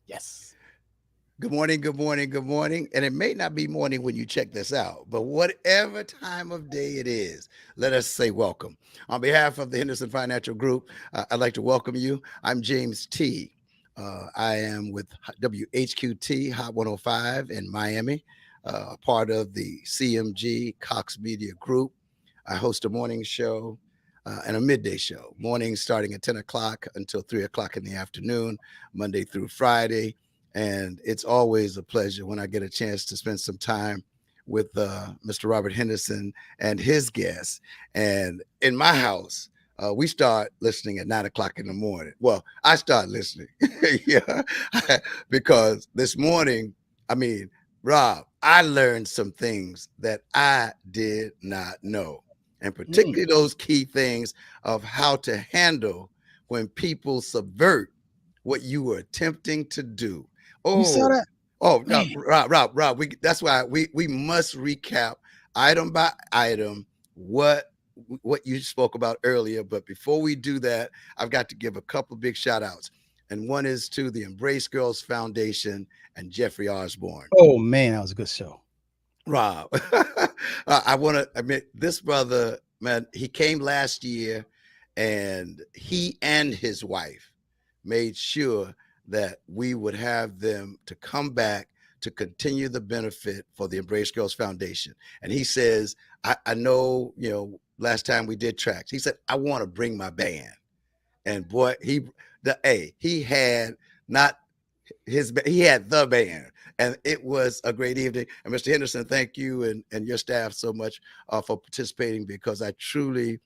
Yes. Good morning, good morning, good morning. And it may not be morning when you check this out, but whatever time of day it is, let us say welcome. On behalf of the Henderson Financial Group, I'd like to welcome you. I'm James T. I am with WHQT Hot 105 in Miami, part of the CMG Cox Media Group. I host a morning show and a midday show. Mornings starting at 10 o'clock until 3 o'clock in the afternoon, Monday through Friday, and it's always a pleasure when I get a chance to spend some time with Mr. Robert Henderson and his guests. And in my house, we start listening at 9 o'clock in the morning. Well, I start listening, yeah, because this morning, I mean, Rob, I learned some things that I did not know, and Mm. particularly those key things of how to handle when people subvert what you were attempting to do. You saw Oh, that? oh, no, Man. Rob. That's why we must recap item by item what what you spoke about earlier. But before we do that, I've got to give a couple big shout outs. And one is to the Embrace Girls Foundation and Jeffrey Osborne. Oh man, that was a good show. Rob, I want to admit this brother, man, he came last year and he and his wife made sure that we would have them to come back to continue the benefit for the Embrace Girls Foundation. And he says, I know, last time we did tracks, he said, I want to bring my band. And boy, he had not he had the band, and it was a great evening. And Mr. Henderson, thank you and your staff so much for participating, because I truly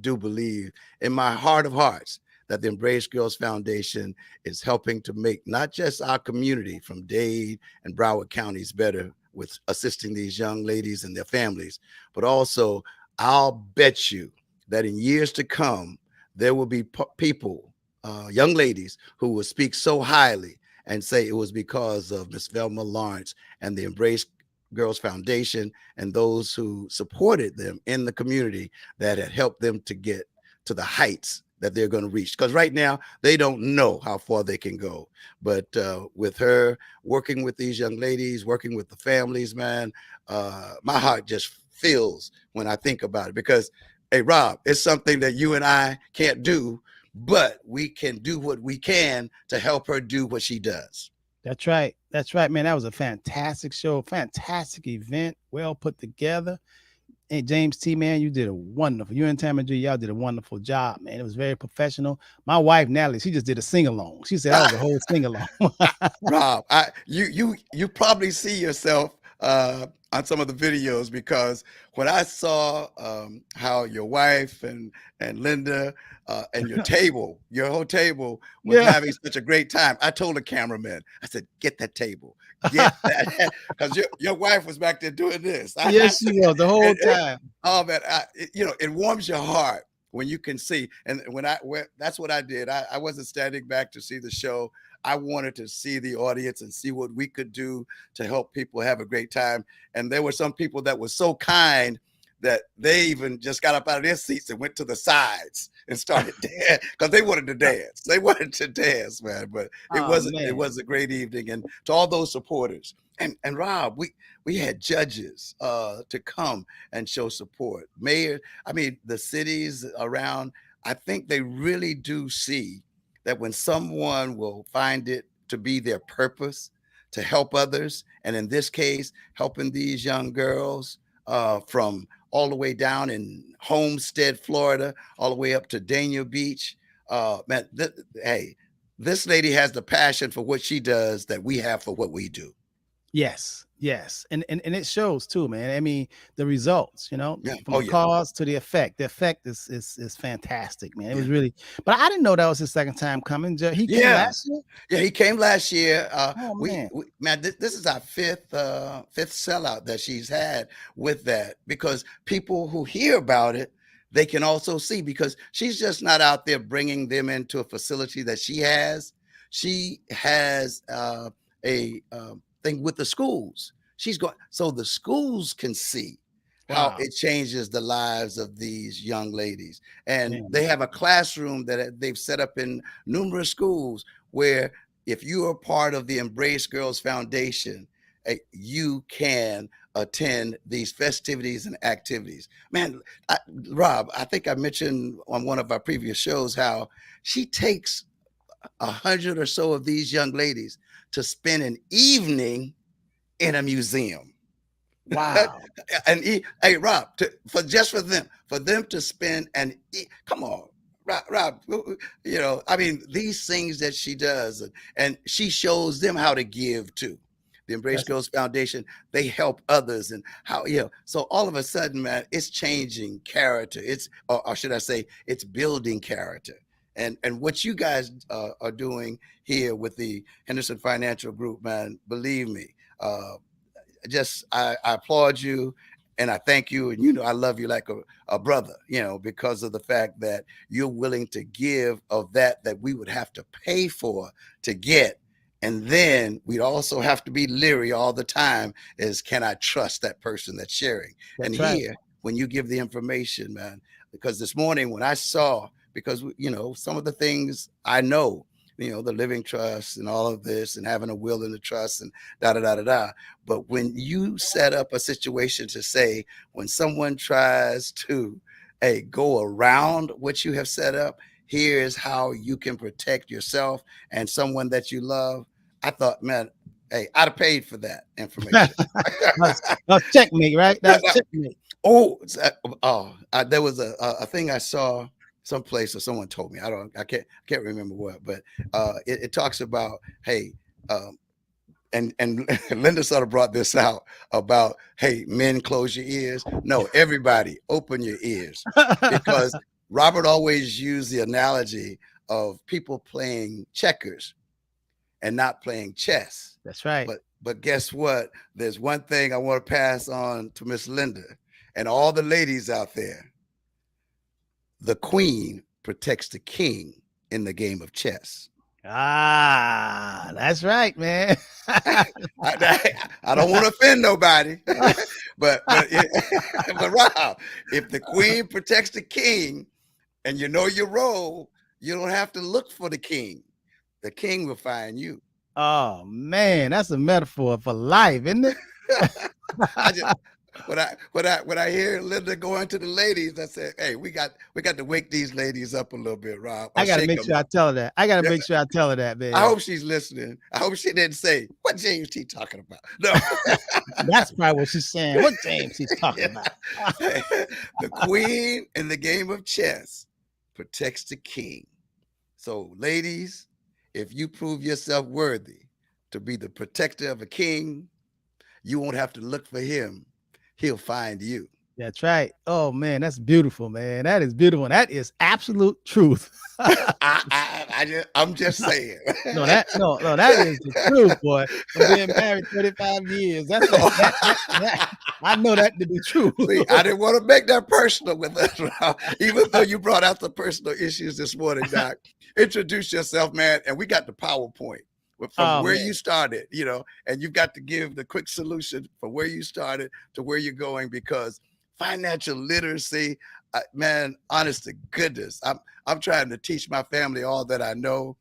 do believe in my heart of hearts that the Embrace Girls Foundation is helping to make not just our community from Dade and Broward counties better with assisting these young ladies and their families, but also I'll bet you that in years to come there will be people, young ladies, who will speak so highly and say it was because of Miss Velma Lawrence and the Embrace Girls Foundation and those who supported them in the community that had helped them to get to the heights that they're going to reach. Because right now they don't know how far they can go. But with her working with these young ladies, working with the families, man, my heart just fills when I think about it. Because, hey, Rob, it's something that you and I can't do, but we can do what we can to help her do what she does. That's right. That's right, man. That was a fantastic show, fantastic event, well put together. Hey, James T, man, you did a wonderful. You and Tamara G, y'all did a wonderful job, man. It was very professional. My wife Natalie, she just did a sing along. She said that was a whole sing along. Rob, you probably see yourself on some of the videos, because when I saw how your wife and Linda and your whole table was Yeah. having such a great time, I told the cameraman, I said, "Get that table, get that," because your wife was back there doing this. Yes, she was the whole time. Oh man, it warms your heart when you can see. And that's what I did. I wasn't standing back to see the show. I wanted to see the audience and see what we could do to help people have a great time. And there were some people that were so kind that they even just got up out of their seats and went to the sides and started dancing because they wanted to dance. They wanted to dance, man. But Oh it man. was a great evening. And to all those supporters. And Rob, we had judges to come and show support. Mayor, I mean, the cities around, I think they really do see that when someone will find it to be their purpose to help others, and in this case, helping these young girls from all the way down in Homestead, Florida, all the way up to Dania Beach. Man, hey, this lady has the passion for what she does that we have for what we do. Yes, yes, and it shows too, man. I mean, the results, Yeah. from Oh, the yeah. cause to the effect. The effect is fantastic, man. It was Yeah. really, but I didn't know that was his second time coming. He came Yeah. last year. Yeah, he came last year. Oh man. Man, this is our fifth sellout that she's had with that, because people who hear about it, they can also see, because she's just not out there bringing them into a facility that she has. She has a thing with the schools. She's going so the schools can see how Wow, it changes the lives of these young ladies, and man. they have a classroom that they've set up in numerous schools where if you are part of the Embrace Girls Foundation, you can attend these festivities and activities. Man, Rob, I think I mentioned on one of our previous shows how she takes 100 or so of these young ladies to spend an evening in a museum. Wow. And hey, Rob, for them to spend come on, Rob, I mean, these things that she does, and she shows them how to give too. The Embrace That's Girls Foundation, they help others, and how, so all of a sudden, man, it's changing character. Or should I say, it's building character. And what you guys are doing here with the Henderson Financial Group, man, believe me, I applaud you, and I thank you, and I love you like a brother, because of the fact that you're willing to give of that we would have to pay for to get. And then we'd also have to be leery all the time is, can I trust that person that's sharing? And that's right. here, when you give the information, man, because this morning when I saw, because some of the things I know, the living trust and all of this, and having a will in the trust, and da da da da da. But when you set up a situation to say, when someone tries to go around what you have set up, here is how you can protect yourself and someone that you love. I thought, man, hey, I'd have paid for that information. That's checkmate, right? That's checkmate. There was a thing I saw someplace, or someone told me. I can't remember what, but it talks about, hey, and Linda sort of brought this out about, hey, men, close your ears. No, everybody, open your ears, because Robert always used the analogy of people playing checkers and not playing chess. That's right. But guess what? There's one thing I want to pass on to Miss Linda and all the ladies out there. The queen protects the king in the game of chess. That's right, man. I don't want to offend nobody, but Rob, if the queen protects the king and you know your role, you don't have to look for the king. The king will find you. Oh man, that's a metaphor for life, isn't it? When I hear Linda going to the ladies, I say, hey, we got to wake these ladies up a little bit, Rob. I gotta make sure I tell her that. Make sure I tell her that, man. I hope she's listening. I hope she didn't say, what James T talking about? No. That's probably what she's saying. What James he's talking about. The queen in the game of chess protects the king. So, ladies, if you prove yourself worthy to be the protector of a king, you won't have to look for him. He'll find you. That's right. Oh man, that's beautiful, man. That is beautiful. That is absolute truth. I'm just saying. No, that is the truth, boy. I'm being married 35 years. I know that to be true. See, I didn't want to make that personal with us, even though you brought out the personal issues this morning, Doc. Introduce yourself, man, and we got the PowerPoint from where you started, and you've got to give the quick solution from where you started to where you're going, because financial literacy, man, honest to goodness, I'm trying to teach my family all that I know,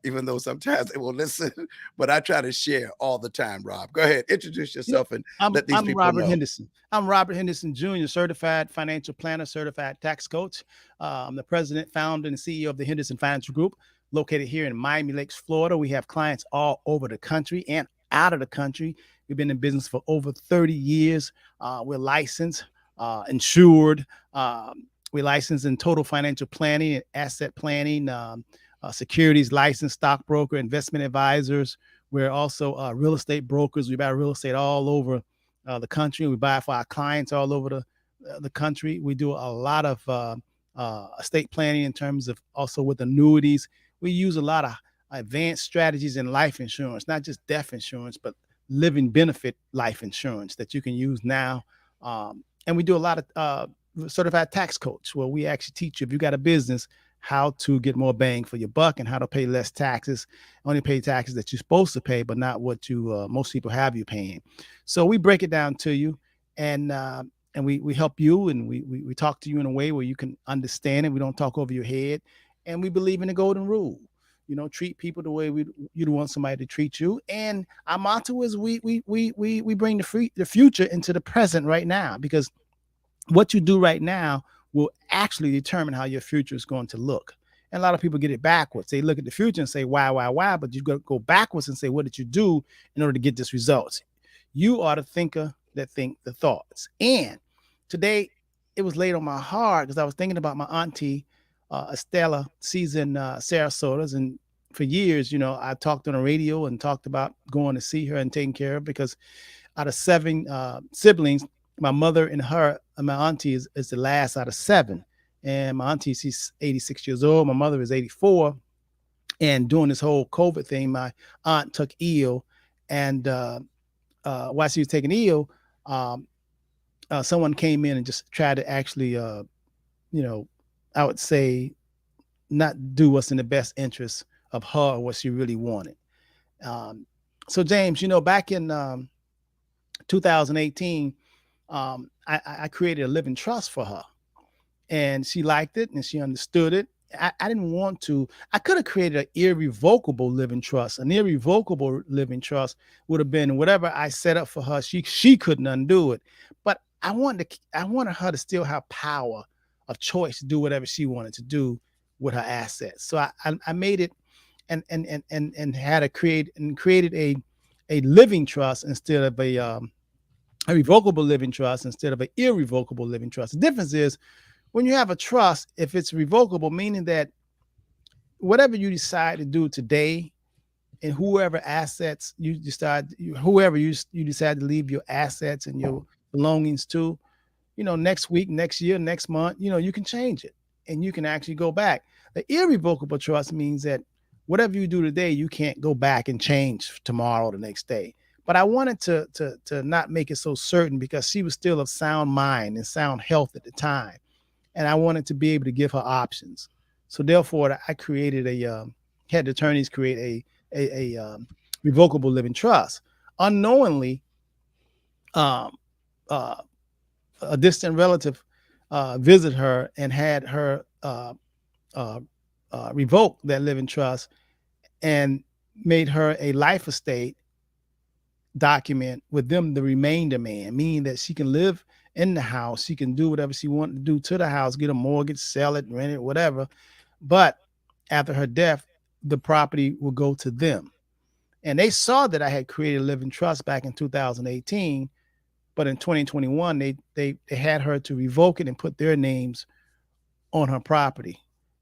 even though sometimes they will listen, but I try to share all the time. Rob, go ahead, introduce yourself and let these people Robert know. Henderson. I'm Robert Henderson Jr., certified financial planner, certified tax coach. I'm the president, founder, and CEO of the Henderson Financial Group, located here in Miami Lakes, Florida. We have clients all over the country and out of the country. We've been in business for over 30 years. We're licensed, insured. We're licensed in total financial planning and asset planning, securities license, stockbroker, investment advisors. We're also real estate brokers. We buy real estate all over the country. We buy for our clients all over the country. We do a lot of estate planning in terms of also with annuities. We use a lot of advanced strategies in life insurance, not just death insurance, but living benefit life insurance that you can use now. And we do a lot of certified tax coach, where we actually teach you, if you got a business, how to get more bang for your buck and how to pay less taxes, only pay taxes that you're supposed to pay, but not what you most people have you paying. So we break it down to you, and we help you, and we talk to you in a way where you can understand it. We don't talk over your head, and we believe in the golden rule. treat people the way you'd want somebody to treat you. And our motto is we bring the future into the present right now, because what you do right now will actually determine how your future is going to look. And a lot of people get it backwards. They look at the future and say, why? But you got to go backwards and say, what did you do in order to get this results? You are the thinker that think the thoughts. And today it was laid on my heart because I was thinking about my auntie, Estella, she's in Sarasota. And for years, I talked on the radio and talked about going to see her and taking care of, because out of seven siblings, my mother and my auntie is the last out of seven. And my auntie, she's 86 years old. My mother is 84. And during this whole COVID thing, my aunt took ill. And while she was taking ill, someone came in and just tried to actually, I would say, not do what's in the best interest of her or what she really wanted. So James, back in 2018, I created a living trust for her, and she liked it and she understood it. I didn't want to. I could have created an irrevocable living trust. An irrevocable living trust would have been whatever I set up for her. She couldn't undo it. But I wanted her to still have power of choice to do whatever she wanted to do with her assets. So I made it and had created a living trust instead of a revocable living trust instead of an irrevocable living trust. The difference is, when you have a trust, if it's revocable, meaning that whatever you decide to do today, and whoever you decide to leave your assets and your belongings to, next week, next year, next month, you can change it and you can actually go back. The irrevocable trust means that whatever you do today, you can't go back and change tomorrow or the next day. But I wanted to not make it so certain, because she was still of sound mind and sound health at the time. And I wanted to be able to give her options. So therefore, I created had the attorneys create a revocable living trust. Unknowingly, a distant relative visited her and had her revoke that living trust and made her a life estate document with them the remainder man, meaning that she can live in the house, she can do whatever she wanted to do to the house, get a mortgage, sell it, rent it, whatever. But after her death, the property will go to them. And they saw that I had created a living trust back in 2018, but in 2021, they had her to revoke it and put their names on her property.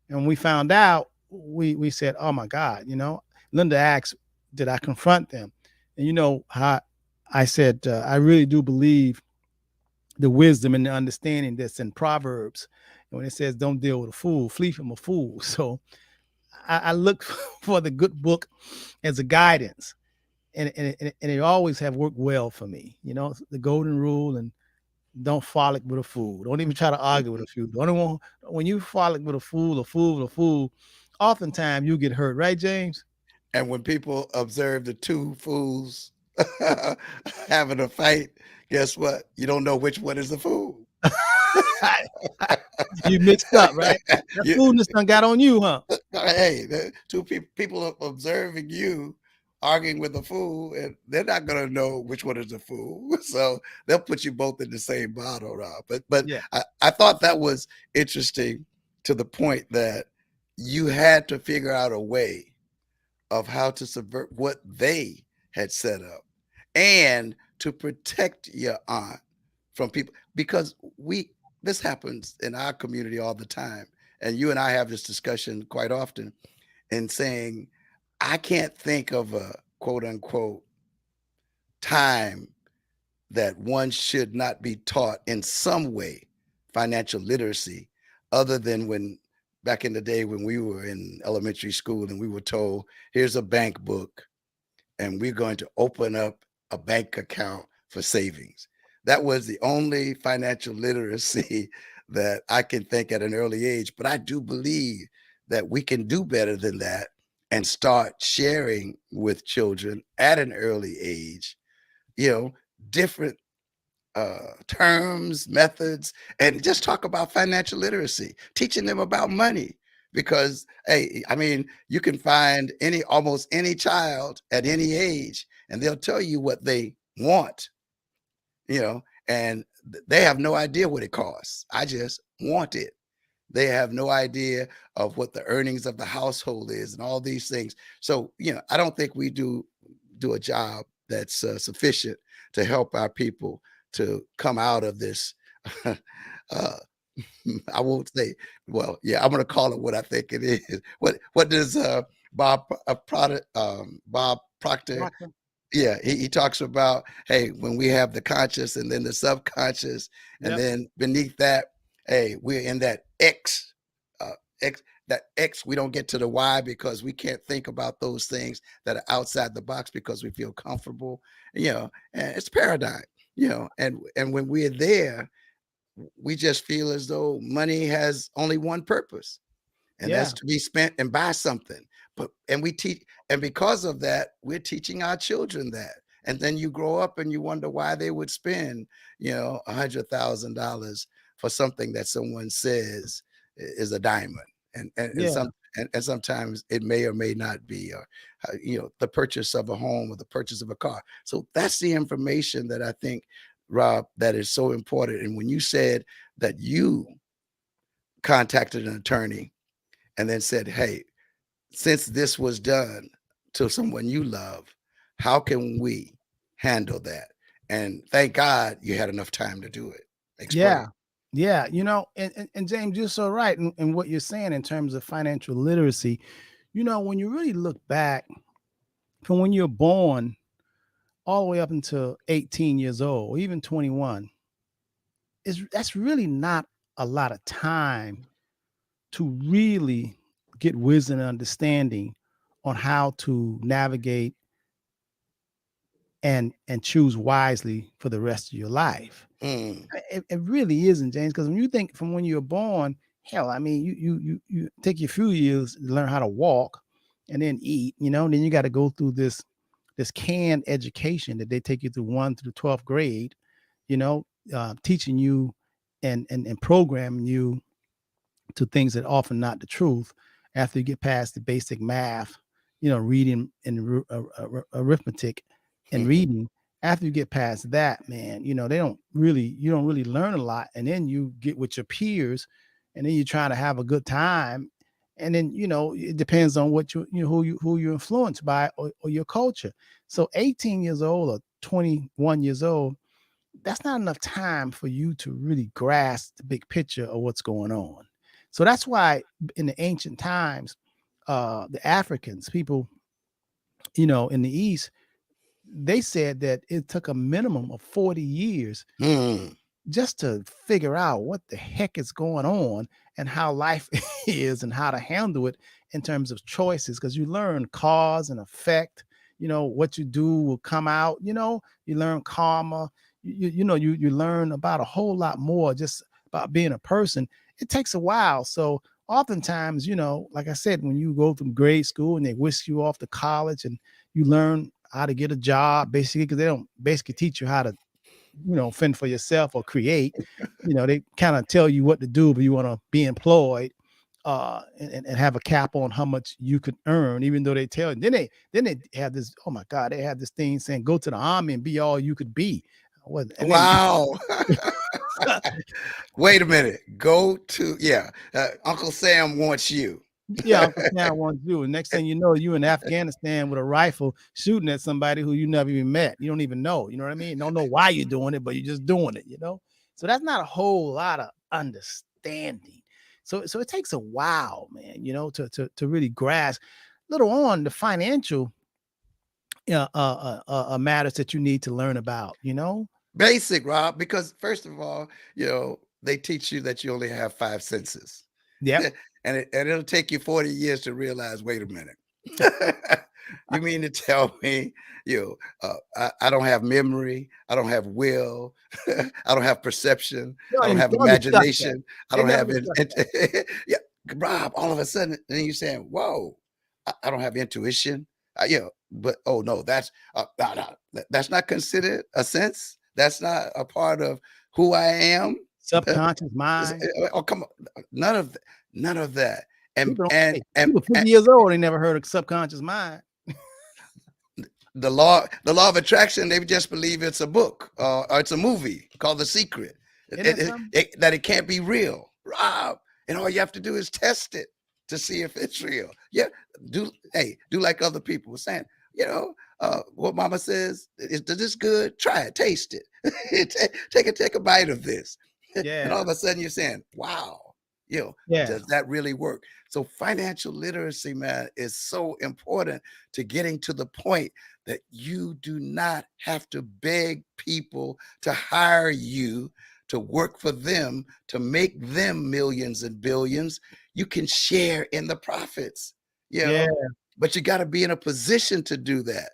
And when we found out, we said, oh my God, Linda asked, did I confront them? And how I said, I really do believe the wisdom and the understanding that's in Proverbs. And when it says, don't deal with a fool, flee from a fool. So I look for the good book as a guidance. And it always have worked well for me. The golden rule, and don't frolic with a fool. Don't even try to argue with a fool. When you frolic with a fool, oftentimes you get hurt, right, James? And when people observe the two fools having a fight, guess what? You don't know which one is the fool. You mixed up, right? That foolishness done got on you, huh? Hey, two people are observing you arguing with a fool, and they're not going to know which one is the fool. So they'll put you both in the same bottle, Rob. But yeah. I thought that was interesting, to the point that you had to figure out a way of how to subvert what they had set up and to protect your aunt from people, because this happens in our community all the time. And you and I have this discussion quite often, in saying, I can't think of a quote unquote time that one should not be taught in some way financial literacy, other than when back in the day when we were in elementary school and we were told, here's a bank book and we're going to open up a bank account for savings. That was the only financial literacy that I can think at an early age. But I do believe that we can do better than that and start sharing with children at an early age, different terms, methods, and just talk about financial literacy, teaching them about money, because hey, I mean, you can find almost any child at any age, and they'll tell you what they want, and they have no idea what it costs. I just want it. They have no idea of what the earnings of the household is and all these things. So, I don't think we do a job that's sufficient to help our people to come out of this. uh, I won't say, well, yeah, I'm going to call it what I think it is. What does Bob Proctor? Proctor. Yeah, he talks about, hey, when we have the conscious and then the subconscious, and Yep. then beneath that, hey, we're in that X, that X. We don't get to the Y because we can't think about those things that are outside the box because we feel comfortable, and it's paradigm, and when we're there, we just feel as though money has only one purpose, and Yeah. that's to be spent and buy something. And we teach, and because of that, we're teaching our children that. And then you grow up and you wonder why they would spend, $100,000 for something that someone says is a diamond. Yeah. And sometimes it may or may not be, the purchase of a home or the purchase of a car. So that's the information that I think, Rob, that is so important. And when you said that you contacted an attorney and then said, hey, since this was done to someone you love, how can we handle that? And thank God you had enough time to do it. Yeah. Explain. Yeah. And James, you're so right in what you're saying in terms of financial literacy. When you really look back from when you're born all the way up until 18 years old, or even 21, that's really not a lot of time to really get wisdom and understanding on how to navigate and choose wisely for the rest of your life. Mm, It really isn't, James, because when you think from when you're born, hell, I mean, you take your few years to learn how to walk and then eat, then you got to go through this canned education that they take you through 1 through 12th grade, teaching you and programming you to things that are often not the truth. After you get past the basic math, reading and arithmetic and mhm. reading, after you get past that, man, you don't really learn a lot. And then you get with your peers and then you're trying to have a good time. And then, it depends on what who you're influenced by or your culture. So 18 years old or 21 years old, that's not enough time for you to really grasp the big picture of what's going on. So that's why in the ancient times, the Africans, people, in the East, they said that it took a minimum of 40 years Mm, just to figure out what the heck is going on and how life is and how to handle it in terms of choices. Because you learn cause and effect, what you do will come out, you learn karma, you learn about a whole lot more just about being a person. It takes a while. So oftentimes, like I said, when you go through grade school and they whisk you off to college and you learn how to get a job, basically, because they don't basically teach you how to fend for yourself or create. They kind of tell you what to do, but you want to be employed and have a cap on how much you could earn, even though they tell you. Then they have this, oh my God, they have this thing saying go to the army and be all you could be. And then wow. Wait a minute. Go to, yeah. Uncle Sam wants you. yeah, Uncle Sam wants you. And next thing you know, you in Afghanistan with a rifle shooting at somebody who you never even met. You don't even know. You know what I mean? Don't know why you're doing it, but you're just doing it, So that's not a whole lot of understanding. So it takes a while, man, to really grasp. Little on the financial matters that you need to learn about. Basic, Rob, because first of all, they teach you that you only have 5 senses. Yep. And it'll take you 40 years to realize, wait a minute. You mean to tell me, I don't have memory, I don't have will, I don't have perception, I don't have They don't discuss that. imagination, I They don't never have discuss that. yeah, Rob, all of a sudden, then you're saying, whoa, I don't have intuition. But oh no, that's not considered a sense. That's not a part of who I am. Subconscious mind. Oh, come on. None of that. and People don't, and hey, and, people and 50 years old, they never heard of subconscious mind. the law of attraction, they just believe it's a book or it's a movie called The Secret. Isn't that something? That it can't be real, Rob. And all you have to do is test it to see if it's real. Yeah, do like other people were saying. You know, what Mama says, is this good? Try it, taste it, take a bite of this, and all Yeah. of a sudden you're saying, "Wow, Yeah. does that really work?" So financial literacy, man, is so important to getting to the point that you do not have to beg people to hire you to work for them to make them millions and billions. You can share in the profits, you Yeah. know, but you got to be in a position to do that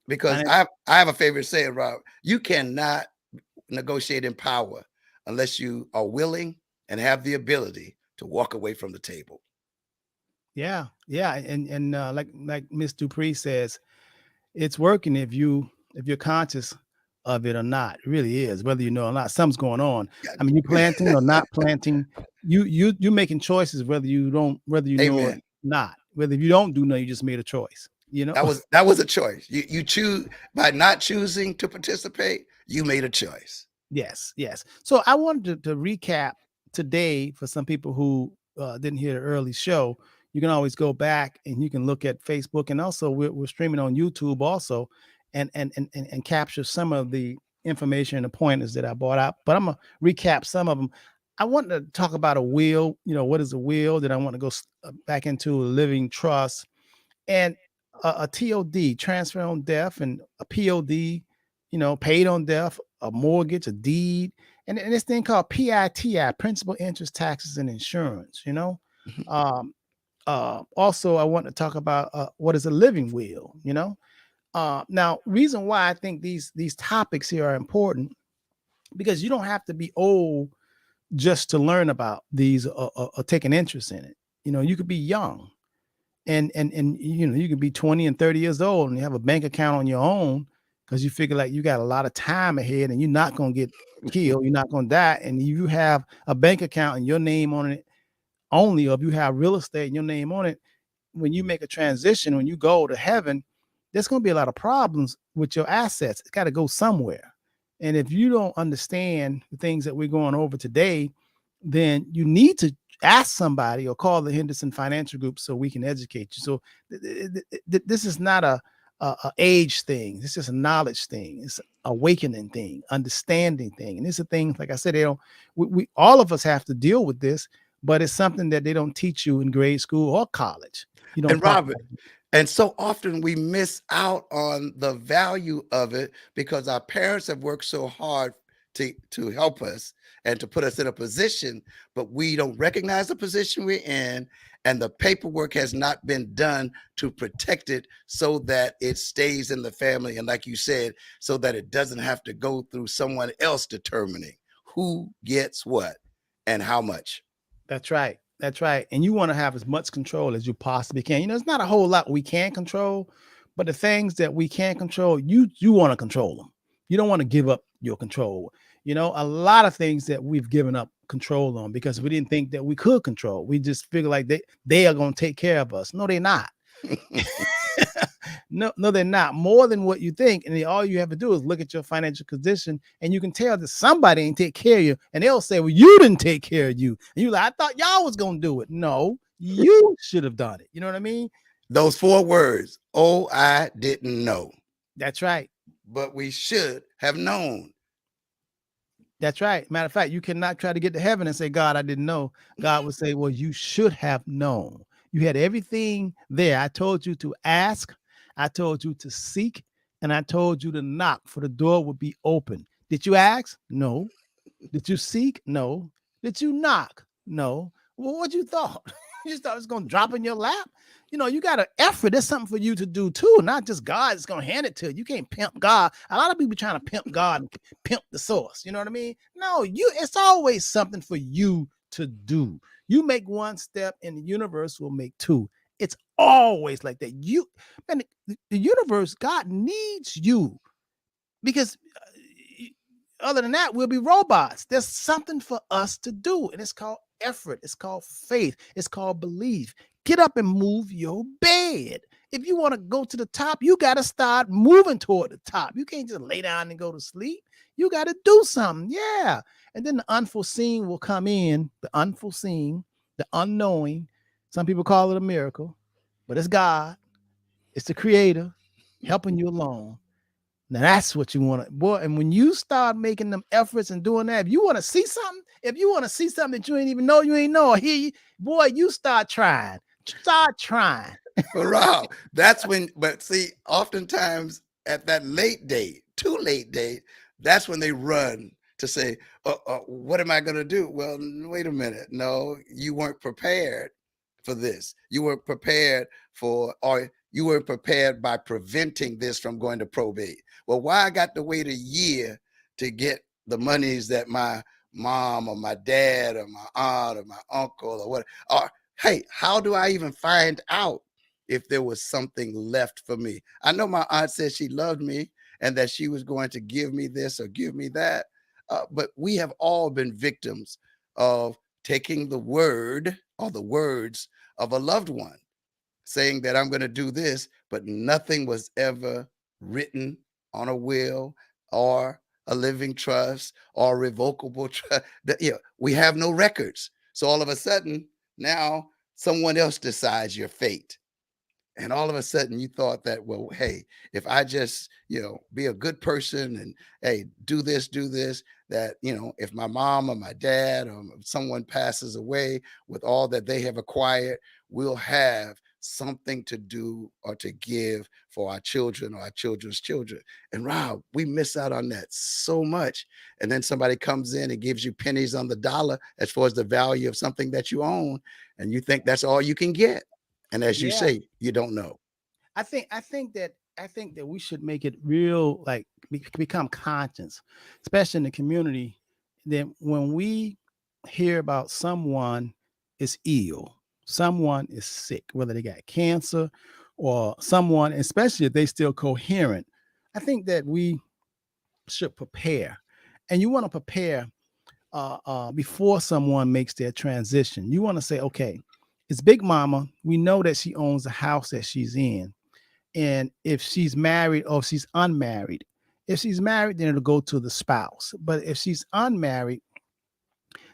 because Finan- I have a favorite saying, Rob. You cannot negotiate in power unless you are willing and have the ability to walk away from the table. Yeah. Yeah. And like Miss Dupree says, it's working if you're conscious of it or not. It really is, whether you know or not. Something's going on. I mean, you planting or not planting, you're making choices whether you know or Amen. not. Whether you don't do no, you just made a choice. You know? That was a choice. You choose by not choosing to participate. You made a choice. Yes, yes. So I wanted to recap today for some people who didn't hear the early show. You can always go back and you can look at Facebook, and also we're streaming on YouTube also, and capture some of the information and the pointers that I brought out. But I'm gonna recap some of them. I want to talk about a will. You know, what is a will? Then I want to go back into a living trust and a TOD, transfer on death, and a POD, you know, paid on death, a mortgage, a deed, and this thing called PITI, principal, interest, taxes, and insurance. You know, Mhm. um, also I want to talk about what is a living will. You know, now reason why I think these topics here are important because you don't have to be old just to learn about these or take an interest in it. You know, you could be young and you know you could be 20 and 30 years old and you have a bank account on your own because you figure like you got a lot of time ahead and you're not going to get killed, you're not going to die, and you have a bank account and your name on it only, or if you have real estate and your name on it, when you make a transition, when you go to heaven, there's going to be a lot of problems with your assets. It's got to go somewhere. And if you don't understand the things that we're going over today, then you need to ask somebody or call the Henderson Financial Group so we can educate you. So this is not a age thing. This is a knowledge thing. It's awakening thing, understanding thing. And these are things, like I said, they don't, we all of us have to deal with this, but it's something that they don't teach you in grade school or college. You don't And talk Robert, about it. and so often we miss out on the value of it because our parents have worked so hard to help us and to put us in a position, but we don't recognize the position we're in, and the paperwork has not been done to protect it so that it stays in the family. And like you said, so that it doesn't have to go through someone else determining who gets what and how much. That's right. That's right. And you want to have as much control as you possibly can. You know, it's not a whole lot we can control, but the things that we can control, you want to control them. You don't want to give up your control. You know, a lot of things that we've given up control on because we didn't think that we could control. We just figure like they are going to take care of us. No, they're not. No, they're not. More than what you think. And all you have to do is look at your financial condition, and you can tell that somebody ain't take care of you. And they'll say, "Well, you didn't take care of you." And you like, "I thought y'all was gonna do it." No, you should have done it. You know what I mean? Those 4 words, oh, I didn't know, That's right. but we should have known. That's right. Matter of fact, you cannot try to get to heaven and say, "God, I didn't know." God would say, "Well, you should have known. You had everything there. I told you to ask, I told you to seek, and I told you to knock, for the door would be open. Did you ask? No. Did you seek? No. Did you knock? No. Well, what you thought? You just thought it was gonna drop in your lap? You know, you got an effort. There's something for you to do too, not just God is gonna hand it to you. You can't pimp God. A lot of people trying to pimp God and pimp the source. You know what I mean? No, it's always something for you to do. You make one step and the universe will make two. It's always like that. You man, the universe, God needs you because other than that, we'll be robots. There's something for us to do, and it's called effort. It's called faith. It's called belief. Get up and move your bed. If you want to go to the top, you got to start moving toward the top. You can't just lay down and go to sleep. You got to do something. Yeah. And then the unforeseen will come in, the unforeseen, the unknowing. Some people call it a miracle, but it's God. It's the creator helping you along. Now that's what you want to, boy. And when you start making them efforts and doing that, if you want to see something, if you want to see something that you ain't even know, you ain't know, or hear you, boy, you start trying. Start trying. But Rob, that's when, but see, oftentimes at that late date, too late date, that's when they run to say, what am I going to do? Well, wait a minute. No, you weren't prepared for this. You weren't prepared for, or you weren't prepared by preventing this from going to probate. Well, why I got to wait a year to get the monies that my mom or my dad or my aunt or my uncle or what, or hey, how do I even find out if there was something left for me? I know my aunt said she loved me and that she was going to give me this or give me that. But we have all been victims of taking the word or the words of a loved one saying that I'm going to do this, but nothing was ever written on a will or a living trust or revocable trust. We have no records. So all of a sudden, now someone else decides your fate. And all of a sudden you thought that, well, hey, if I just, be a good person and, hey, do this, that, if my mom or my dad or someone passes away with all that they have acquired, we'll have something to do or to give for our children or our children's children. And Rob, we miss out on that so much. And then somebody comes in and gives you pennies on the dollar as far as the value of something that you own. And you think that's all you can get. And as you say, you don't know. I think that we should make it real, like become conscious, especially in the community, that when we hear about someone is ill, someone is sick, whether they got cancer or someone, especially if they still coherent, I think that we should prepare. And you want to prepare before someone makes their transition. You want to say, okay, it's Big Mama. We know that she owns the house that she's in. And if she's married or if she's unmarried, if she's married, then it'll go to the spouse. But if she's unmarried,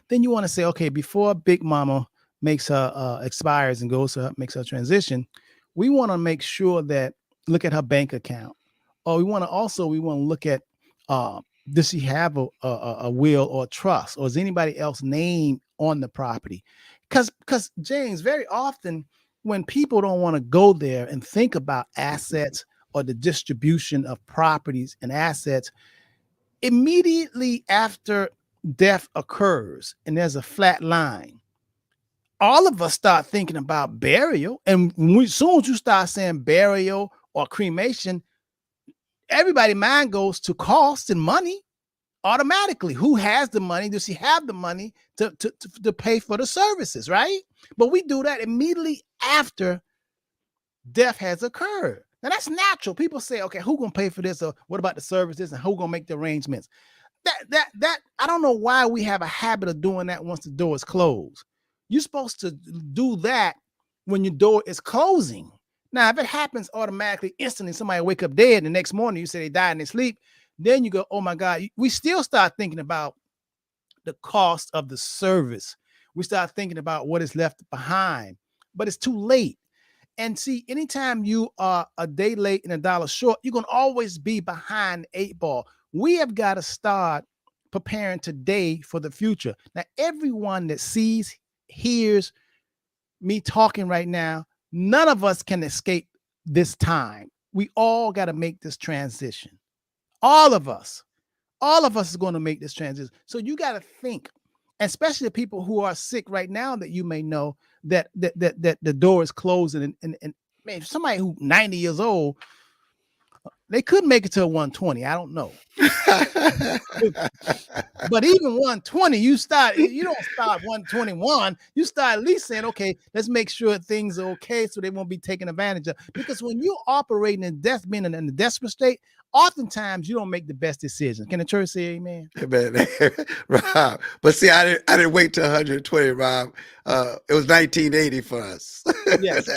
then you want to say, okay, before Big Mama makes her expires and makes her transition, we want to make sure that look at her bank account. Or we want to look at does she have a will or trust, or is anybody else named on the property? Because James, very often when people don't want to go there and think about assets or the distribution of properties and assets, immediately after death occurs and there's a flat line, all of us start thinking about burial. And as soon as you start saying burial or cremation, everybody's mind goes to cost and money automatically. Who has the money? Does she have the money to pay for the services, right? But we do that immediately after death has occurred. Now that's natural. People say, okay, who's gonna pay for this? Or what about the services and who's gonna make the arrangements? That I don't know why we have a habit of doing that once the door is closed. You're supposed to do that when your door is closing. Now, if it happens automatically, instantly, somebody wake up dead, and the next morning you say they died in their sleep, then you go, oh my God, we still start thinking about the cost of the service. We start thinking about what is left behind, but it's too late. And see, anytime you are a day late and a dollar short, you're going to always be behind the 8 ball. We have got to start preparing today for the future. Now, everyone that sees, hears me talking right now, none of us can escape this time. We all got to make this transition. All of us is going to make this transition. So you got to think, especially the people who are sick right now that you may know that the door is closing and man, somebody who 90 years old, They could make it to a 120. I don't know. But even 120, you don't start 121. You start at least saying, okay, let's make sure things are okay so they won't be taken advantage of. Because when you're operating being in a desperate state, oftentimes you don't make the best decisions. Can the church say amen? Amen. Rob. But see, I didn't wait till 120, Rob. It was 1980 for us. Yes.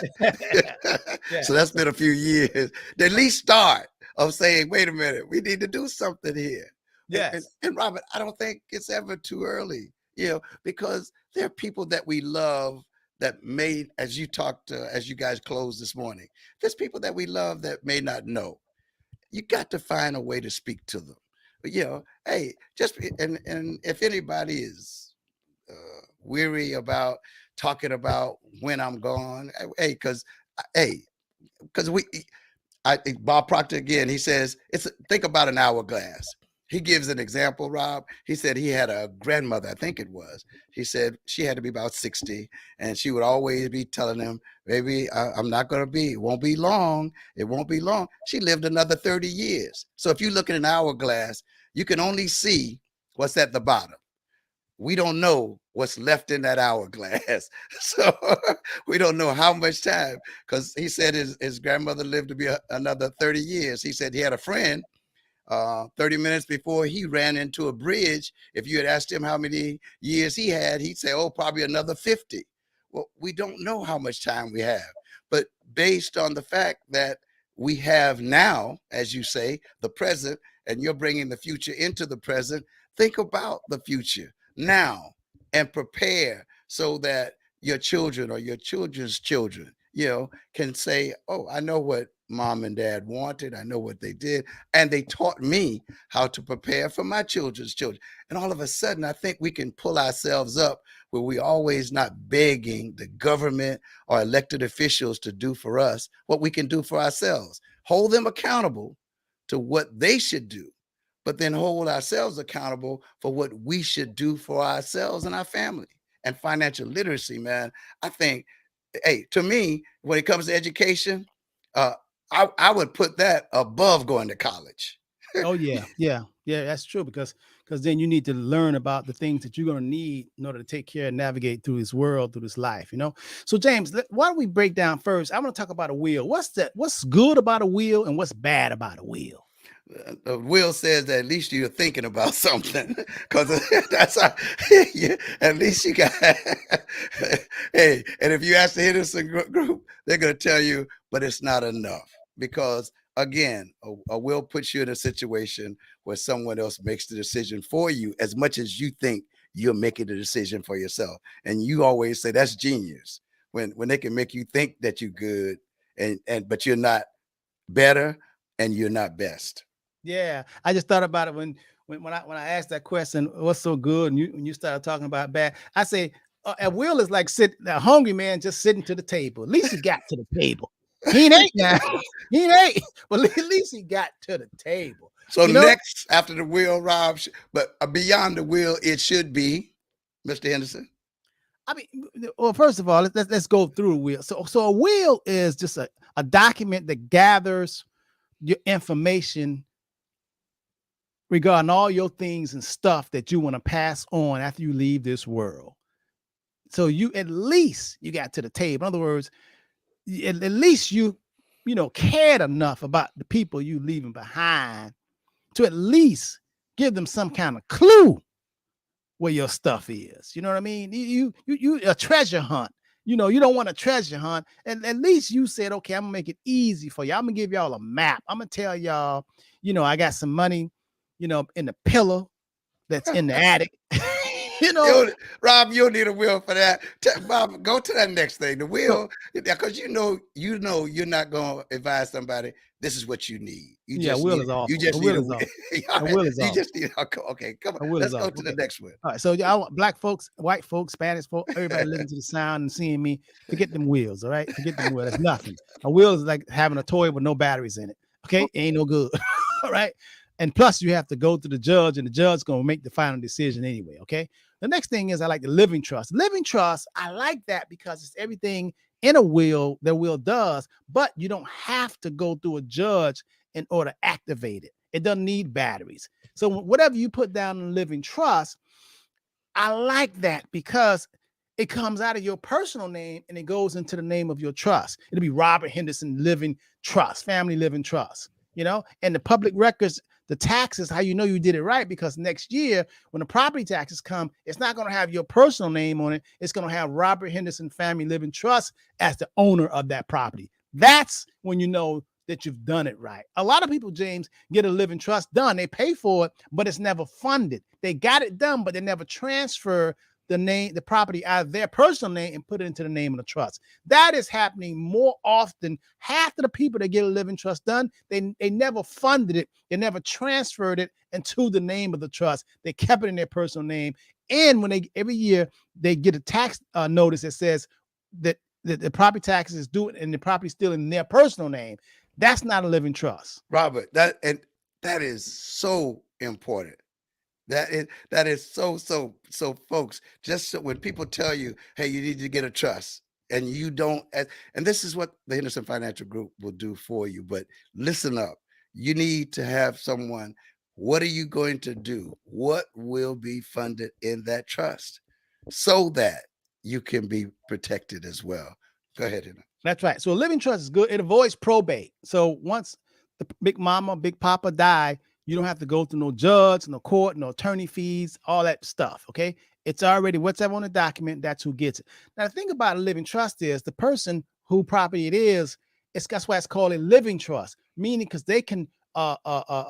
So that's been a few years. The at least start of saying, wait a minute, we need to do something here. Yes. And Robert, I don't think it's ever too early, because there are people that we love that may, as you guys closed this morning, there's people that we love that may not know. You got to find a way to speak to them. But hey, and if anybody is weary about talking about when I'm gone, hey, because Bob Proctor again, he says think about an hourglass. He gives an example, Rob. He said he had a grandmother, I think it was. He said she had to be about 60, and she would always be telling him, baby, I'm not going to be. It won't be long. It won't be long. She lived another 30 years. So if you look at an hourglass, you can only see what's at the bottom. We don't know what's left in that hourglass. So we don't know how much time, because he said his grandmother lived to be another 30 years. He said he had a friend 30 minutes before he ran into a bridge. If you had asked him how many years he had, he'd say, oh, probably another 50. Well, we don't know how much time we have, but based on the fact that we have now, as you say, the present, and you're bringing the future into the present, think about the future now and prepare so that your children or your children's children, can say, oh, I know what mom and dad wanted. I know what they did. And they taught me how to prepare for my children's children. And all of a sudden, I think we can pull ourselves up where we're always not begging the government or elected officials to do for us what we can do for ourselves. Hold them accountable to what they should do, but then hold ourselves accountable for what we should do for ourselves and our family. And financial literacy, man, I think, hey, to me, when it comes to education, I would put that above going to college. Oh yeah, that's true, because then you need to learn about the things that you're going to need in order to take care and navigate through this world, through this life. So James, why don't we break down first? I want to talk about a will. What's good about a will and what's bad about a will? Will says that at least you're thinking about something, because that's how, at least you got. Hey, and if you ask the Henderson group, they're going to tell you, but it's not enough, because again, a will puts you in a situation where someone else makes the decision for you, as much as you think you're making the decision for yourself. And you always say that's genius when they can make you think that you're good, but you're not better and you're not best. Yeah, I just thought about it when I asked that question, what's so good, and when you started talking about bad, I say a will is like a hungry man just sitting to the table. At least he got to the table. He ain't now. He ain't, but at least he got to the table. So next after the will, Rob, but beyond the will, it should be Mr. Henderson. I mean, well, first of all, let's go through a will. So a will is just a document that gathers your information regarding all your things and stuff that you want to pass on after you leave this world. So you got to the table. In other words, at least you cared enough about the people you leaving behind to at least give them some kind of clue where your stuff is. You know what I mean? You a treasure hunt. You don't want a treasure hunt. And at least you said, okay, I'm gonna make it easy for you. I'm gonna give y'all a map. I'm gonna tell y'all, I got some money, in the pillow that's in the attic. Rob, you don't need a will for that. Bob, go to that next thing. The will, because you know you're not going to advise somebody, this is what you need. Will is awful. You just need a will. You just need, okay, come on. Let's go to the next one. All right, so I want black folks, white folks, Spanish folks, everybody listening to the sound and seeing me, forget them wheels, all right? Forget them wheels. That's nothing. A wheel is like having a toy with no batteries in it, okay? It ain't no good, all right? And plus, you have to go to the judge, and the judge's going to make the final decision anyway, okay? The next thing is I like the living trust. Living trust, I like that because it's everything in a will, their will does, but you don't have to go through a judge in order to activate it. It doesn't need batteries. So whatever you put down in a living trust, I like that because it comes out of your personal name and it goes into the name of your trust. It'll be Robert Henderson Living Trust, Family Living Trust, and the public records, the taxes, how you know you did it right, because next year when the property taxes come, it's not going to have your personal name on it. It's going to have Robert Henderson Family Living Trust as the owner of that property. That's when you know that you've done it right. A lot of people, James, get a living trust done. They pay for it, but it's never funded. They got it done, but they never transfer the property out of their personal name and put it into the name of the trust. That is happening more often. Half of the people that get a living trust done, they never funded it. They never transferred it into the name of the trust. They kept it in their personal name. And when every year they get a tax notice that says that the property taxes is due and the property still in their personal name, that's not a living trust. Robert, that is so important. That is so folks, just so when people tell you, hey, you need to get a trust, and you don't, and this is what the Henderson Financial Group will do for you, but listen up. You need to have someone. What are you going to do? What will be funded in that trust so that you can be protected as well? Go ahead, Henry. That's right. So a living trust is good. It avoids probate. So once the big mama, big papa die, you don't have to go through no judge, no court, no attorney fees, all that stuff. Okay. It's already whatever on the document. That's who gets it. Now, the thing about a living trust is the person who property it is, that's why it's called a living trust, meaning because they can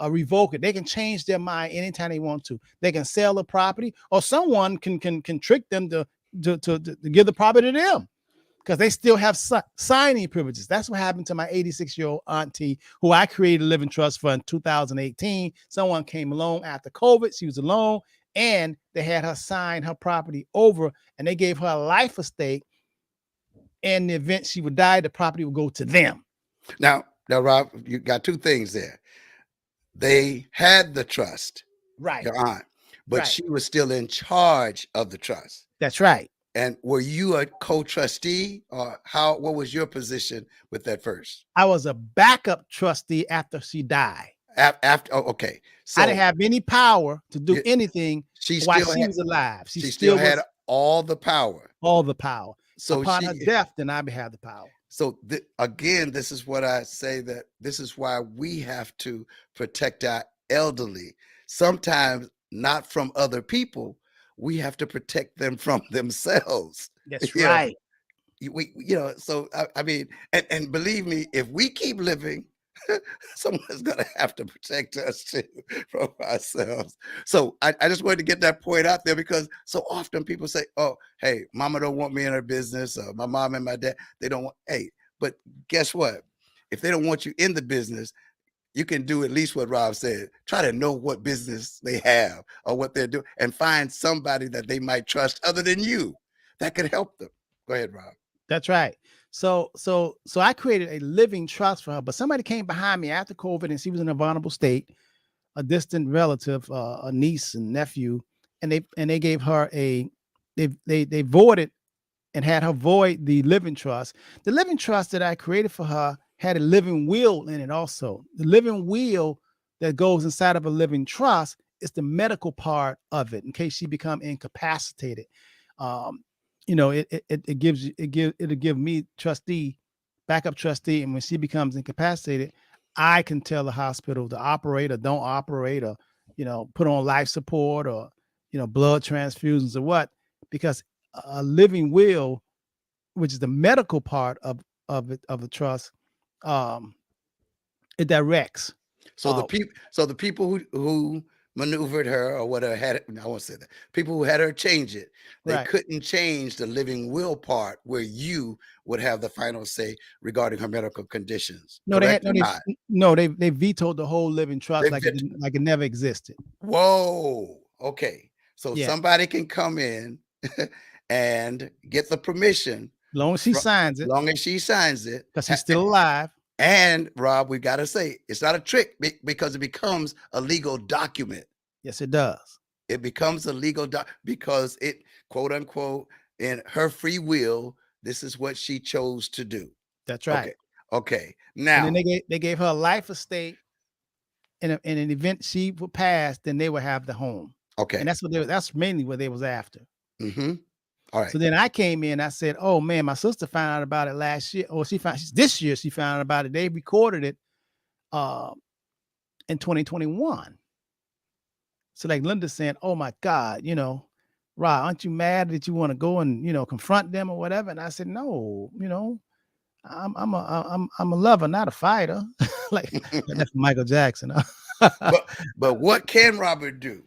revoke it. They can change their mind anytime they want to. They can sell the property, or someone can trick them to give the property to them, because they still have signing privileges. That's what happened to my 86-year-old auntie, who I created a living trust for in 2018. Someone came along after COVID. She was alone, and they had her sign her property over, and they gave her a life estate. In the event she would die, the property would go to them. Now, Rob, you got two things there. They had the trust, right, your aunt, but right. She was still in charge of the trust. That's right. And were you a co-trustee, or what was your position with that first? I was a backup trustee after she died. After, okay. So I didn't have any power to do anything while she was alive. She still had all the power. All the power. So upon her death, then I have the power. So again, this is what I say, that this is why we have to protect our elderly. Sometimes not from other people. We have to protect them from themselves. That's right. So I mean, and believe me, if we keep living, someone's going to have to protect us too from ourselves. So I just wanted to get that point out there, because so often people say, oh, hey, mama don't want me in her business, or my mom and my dad, they don't want, hey, but guess what? If they don't want you in the business, you can do at least what Rob said. Try to know what business they have or what they're doing, and find somebody that they might trust other than you that could help them. Go ahead, Rob. That's right. So I created a living trust for her, but somebody came behind me after COVID, and she was in a vulnerable state, a distant relative, a niece and nephew, and they gave her they voided and had her void the living trust. The living trust that I created for her had a living will in it also. The living will that goes inside of a living trust is the medical part of it, in case she become incapacitated. It'll give me backup trustee, and when she becomes incapacitated, I can tell the hospital to operate or don't operate, or put on life support, or blood transfusions or what, because a living will, which is the medical part of the trust, it directs. So the people who maneuvered her, or whatever, I won't say that. People who had her change it, they couldn't change the living will part, where you would have the final say regarding her medical conditions. No, they vetoed the whole living trust, like it never existed. Whoa. Okay. So somebody can come in and get the permission. Long as she signs it. Long as she signs it. Because she's still alive. And Rob, we got to say, it's not a trick, because it becomes a legal document. Yes, it does. It becomes a legal because it, quote unquote, in her free will, This is what she chose to do. That's Okay. right. Okay. And then Now, they gave her a life estate in an event she would pass, then they would have the home. And okay. that's mainly what they was after. Mm-hmm. All right. So then I came in, I said, "Oh man, my sister found out about it last year. Or this year she found out about it. They recorded it uh in 2021." So like Linda saying, "Oh my God, Rod, aren't you mad that you want to go and confront them or whatever?" And I said, "No, I'm a lover, not a fighter." Like that's Michael Jackson. but what can Robert do?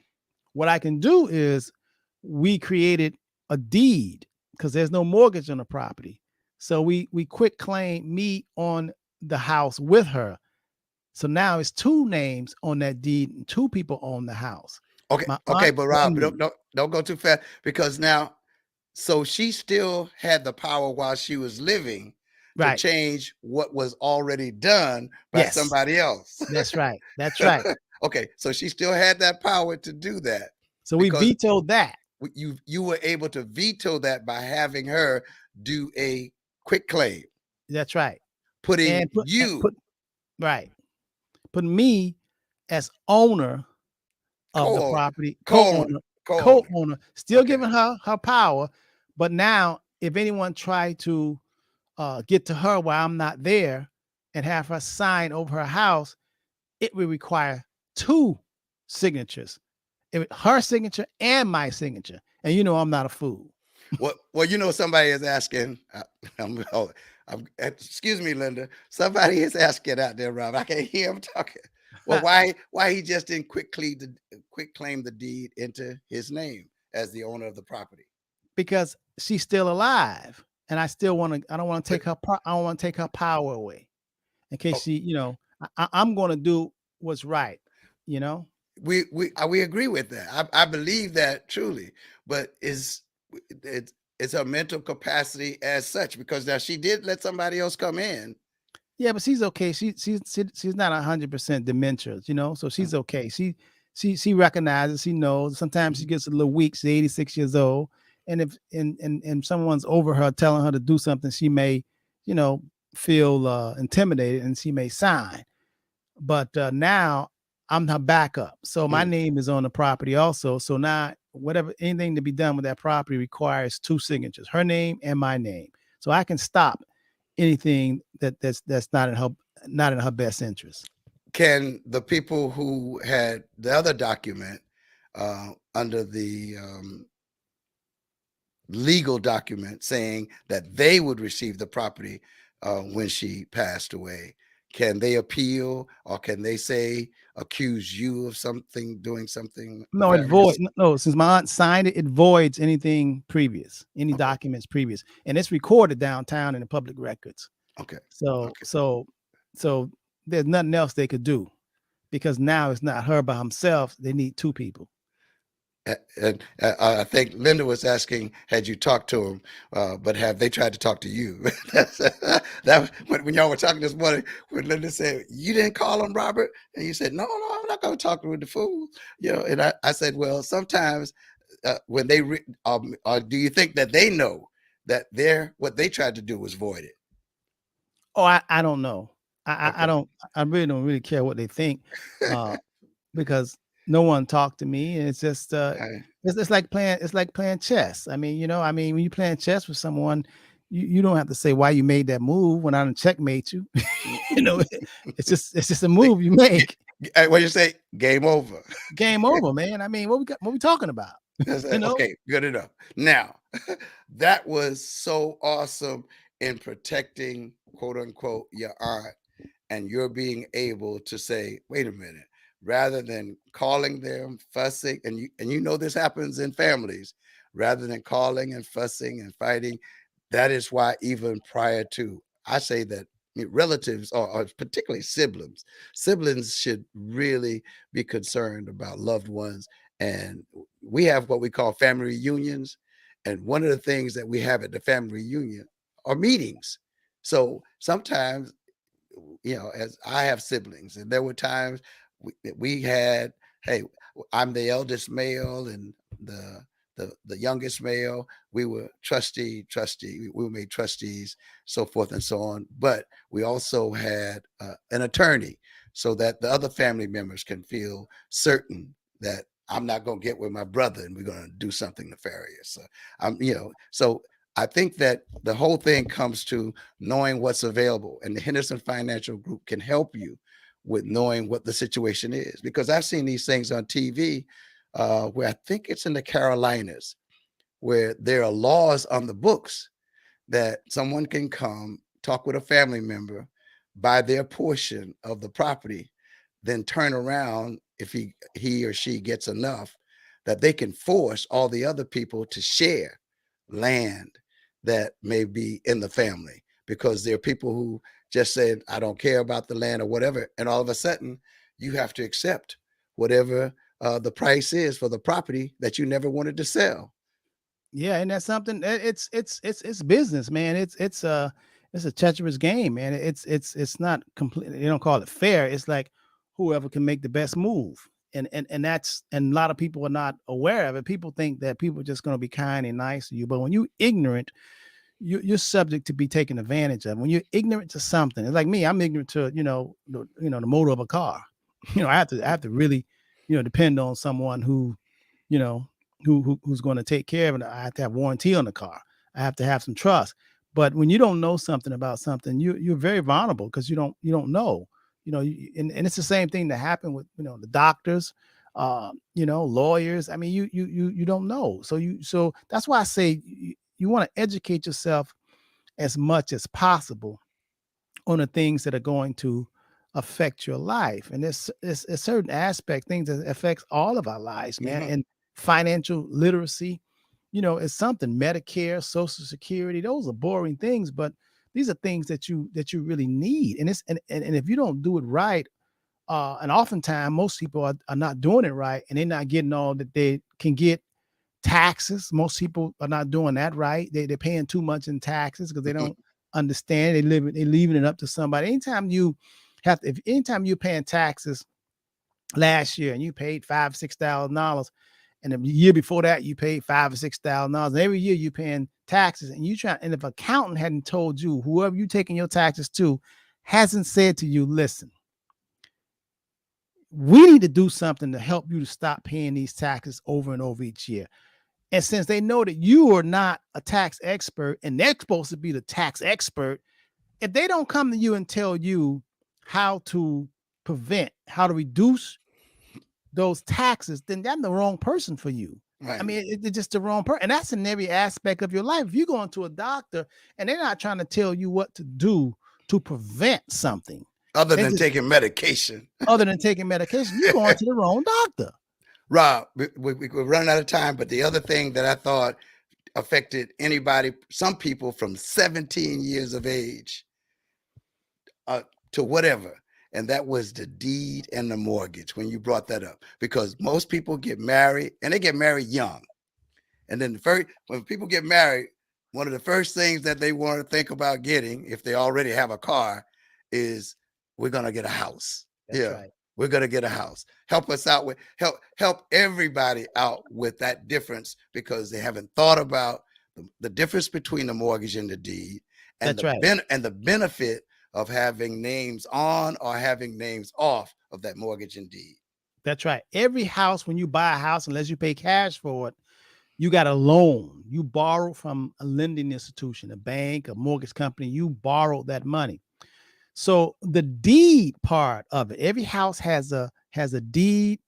What I can do is we created a deed because there's no mortgage on the property. So we quit claim me on the house with her. So now it's two names on that deed and two people own the house. Okay. My Okay. aunt But and Rob, me. don't go too fast, because now, so she still had the power while she was living to Right. change what was already done by Yes. somebody else. That's right. That's right. Okay. So she still had that power to do that, So we because vetoed that. you were able to veto that by having her do a quick claim, That's right. putting And you right. Put me as owner of the co-owner, property, co-owner, co-owner, co-owner. co-owner, still Okay. giving her power. But now, if anyone tried to get to her while I'm not there and have her sign over her house, it will require two signatures, her signature and my signature. And I'm not a fool. Well, somebody is asking. Excuse me, Linda. Somebody is asking out there, Rob. I can't hear him talking. Well, why he just didn't quick claim the deed into his name as the owner of the property? Because she's still alive, and I don't want to But take her. I don't want to take her power away. In case oh, I'm going to do what's right. You know. we agree with that. I believe that truly, but it's her mental capacity as such, because now she did let somebody else come in. Yeah, but she's okay. She's not 100% dementia, so she's okay. She recognizes, she knows. Sometimes she Mhm. gets a little weak. She's 86 years old, and if and someone's over her telling her to do something, she may, you know, feel intimidated and she may sign. But now I'm her backup, so my Mm. name is on the property also. So now anything to be done with that property requires two signatures, her name and my name, so I can stop anything that's not in her best interest. Can the people who had the other document under the legal document saying that they would receive the property when she passed away, can they appeal, or can they say accuse you of doing something No, it void. nefarious? No, since my aunt signed it, it voids anything previous, any Okay, documents previous, and it's recorded downtown in the public records. okay, So, okay. so there's nothing else they could do because now it's not her by himself. They need two people. And I think Linda was asking, had you talked to him, but have they tried to talk to you? That when y'all were talking this morning, when Linda said, you didn't call him, Robert? And you said, no, I'm not going to talk to the fool. And I said, well, sometimes when or do you think that they know that what they tried to do was voided? Oh, I don't know. I Okay. don't. I really don't really care what they think, uh, because no one talked to me, and it's just I- it's like playing chess. When you playing chess with someone, you don't have to say why you made that move when I done checkmate you. It's just a move you make. what you say? Game over. Game over, man. What we talking about? That's You it. know. Okay, good enough. Now, that was so awesome in protecting, quote unquote, your aunt, and you're being able to say, wait a minute, rather than calling them, fussing, and you know this happens in families, rather than calling and fussing and fighting. That is why even prior to, I say that relatives, or particularly siblings should really be concerned about loved ones. And we have what we call family reunions. And one of the things that we have at the family reunion are meetings. So sometimes, as I have siblings, and there were times we had, hey, I'm the eldest male, and the youngest male, we were trustee. We were made trustees, so forth and so on. But we also had an attorney, so that the other family members can feel certain that I'm not going to get with my brother and we're going to do something nefarious. So so I think that the whole thing comes to knowing what's available, and the Henderson Financial Group can help you with knowing what the situation is. Because I've seen these things on TV where I think it's in the Carolinas, where there are laws on the books that someone can come talk with a family member, buy their portion of the property, then turn around if he or she gets enough, that they can force all the other people to share land that may be in the family, because there are people who just said, I don't care about the land or whatever. And all of a sudden you have to accept whatever the price is for the property that you never wanted to sell. Yeah, and that's something. It's business, man. It's a treacherous game, man. It's not complete. They don't call it fair. It's like whoever can make the best move, and that's, and a lot of people are not aware of it. People think that people are just going to be kind and nice to you, but when you ignorant, you're subject to be taken advantage of. When you're ignorant to something, it's like me. I'm ignorant to the motor of a car. I have to really depend on someone who you know who's going to take care of it. I have to have warranty on the car. I have to have some trust. But when you don't know something about something, you're very vulnerable because you don't know. And it's the same thing that happened with the doctors, lawyers. I mean, you don't know. So that's why I say you want to educate yourself as much as possible on the things that are going to affect your life. And there's a certain aspect, things that affects all of our lives, man. Mhm. And financial literacy, is something. Medicare, Social Security, those are boring things, but these are things that you really need. And and if you don't do it right, and oftentimes most people are not doing it right, and they're not getting all that they can get. Taxes, most people are not doing that right. They're paying too much in taxes because they don't understand. They're leaving it up to somebody. Anytime you're paying taxes last year and you paid $5,000-6,000, and the year before that you paid $5,000 or $6,000, and every year you're paying taxes, and and if an accountant hadn't told you, whoever you're taking your taxes to hasn't said to you, listen, we need to do something to help you to stop paying these taxes over and over each year. And since they know that you are not a tax expert and they're supposed to be the tax expert, if they don't come to you and tell you how to how to reduce those taxes, then they're the wrong person for you. I Right. mean, it's just the wrong person. And that's in every aspect of your life. If you go into a doctor and they're not trying to tell you what to do to prevent something, Other they than just, taking medication. other than taking medication, you're going to the wrong doctor. Rob, we're running out of time, but the other thing that I thought affected anybody, some people from 17 years of age to whatever, and that was the deed and the mortgage when you brought that up. Because most people get married, and they get married young. And then when people get married, one of the first things that they want to think about getting, if they already have a car, is we're going to get a house. That's Yeah. right. We're going to get a house. Help us out with help everybody out with that difference, because they haven't thought about the difference between the mortgage and the deed, and That's right. and the benefit of having names on or having names off of that mortgage and deed. That's right. Every house, when you buy a house, unless you pay cash for it, you got a loan. You borrow from a lending institution, a bank, a mortgage company. You borrowed that money. So the deed part of it, every house has a deed.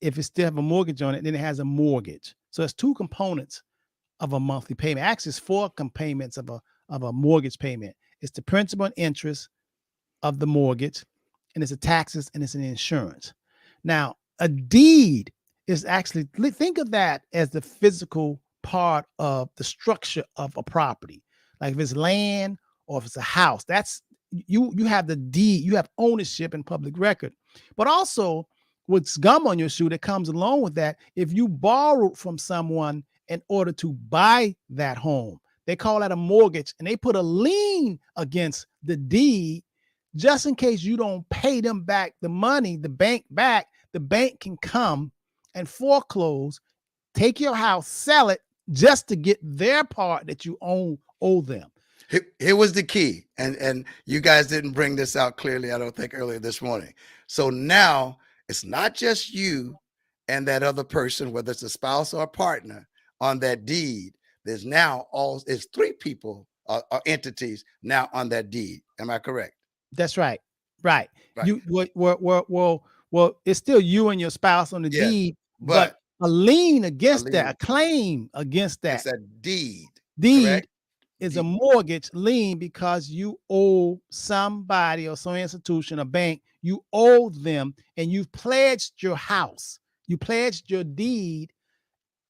If it still have a mortgage on it, then it has a mortgage. So it's two components of a monthly payment. Actually, it's four components of a mortgage payment. It's the principal and interest of the mortgage, and it's the taxes, and it's an insurance. Now, a deed is actually, think of that as the physical part of the structure of a property. Like if it's land or if it's a house, that's you have the deed, you have ownership and public record. But also, what's gum on your shoe that comes along with that, if you borrowed from someone in order to buy that home, they call that a mortgage, and they put a lien against the deed just in case you don't pay them back the money, the bank back. The bank can come and foreclose take your house, sell it just to get their part that you owe them. Here was the key, and you guys didn't bring this out clearly, I don't think, earlier this morning. So now it's not just you and that other person, whether it's a spouse or a partner, on that deed. There's now it's 3 people or entities now on that deed. Am I correct? That's right. Right. Right. You well, it's still you and your spouse on the Yes, deed, but but a lien against that, lien. a claim against It's that a deed. deed Correct? is a Deed. mortgage lien because you owe somebody or some institution, a bank, you owe them, and you've pledged your house. You pledged your deed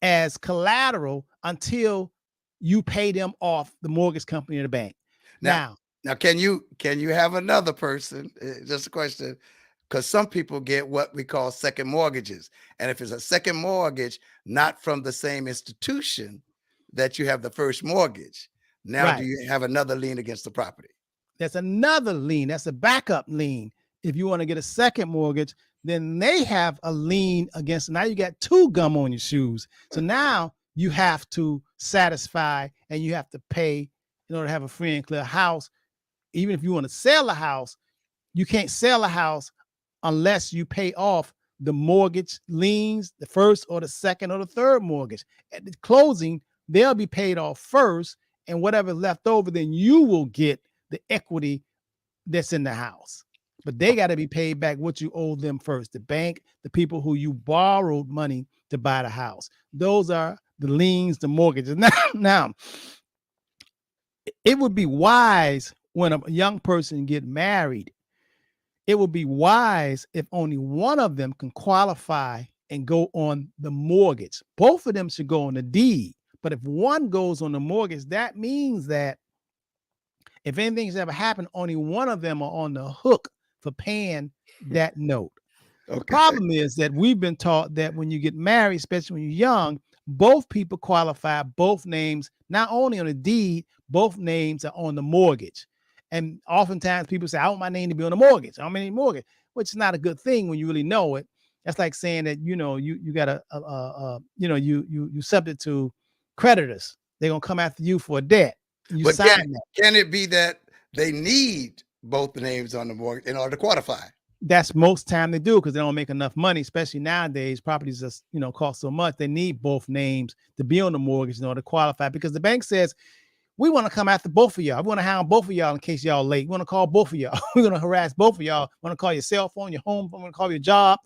as collateral until you pay them off, the mortgage company or the bank. Now, can you have another person? Just a question, because some people get what we call second mortgages, and if it's a second mortgage, not from the same institution that you have the first mortgage, now do Right. you have another lien against the property? That's another lien. That's a backup lien. If you want to get a second mortgage, then they have a lien against. Now you got 2 gum on your shoes. So now you have to satisfy and you have to pay in order to have a free and clear house. Even if you want to sell a house, you can't sell a house unless you pay off the mortgage liens, the first or the second or the third mortgage. At the closing, they'll be paid off first, and whatever's left over, then you will get the equity that's in the house. But they got to be paid back what you owe them first. The bank, the people who you borrowed money to buy the house. Those are the liens, the mortgages. Now, it would be wise when a young person get married. It would be wise if only one of them can qualify and go on the mortgage. Both of them should go on the deed. But if one goes on the mortgage, that means that if anything's ever happened, only one of them are on the hook for paying that note. Okay. The problem is that we've been taught that when you get married, especially when you're young, both people qualify, both names, not only on the deed, both names are on the mortgage. And oftentimes people say, I want my name to be on the mortgage. I want my name mortgage, which is not a good thing when you really know it. That's like saying that, you got you subject to creditors. They're going to come after you for a debt. You But sign that. can it be that they need both the names on the mortgage in order to qualify? That's most time they do because they don't make enough money, especially nowadays. Properties just cost so much. They need both names to be on the mortgage in order to qualify because the bank says, we want to come after both of y'all. We want to hound both of y'all in case y'all late. We want to call both of y'all. We're going to harass both of y'all. We want to call your cell phone, your home phone. We want to call your job.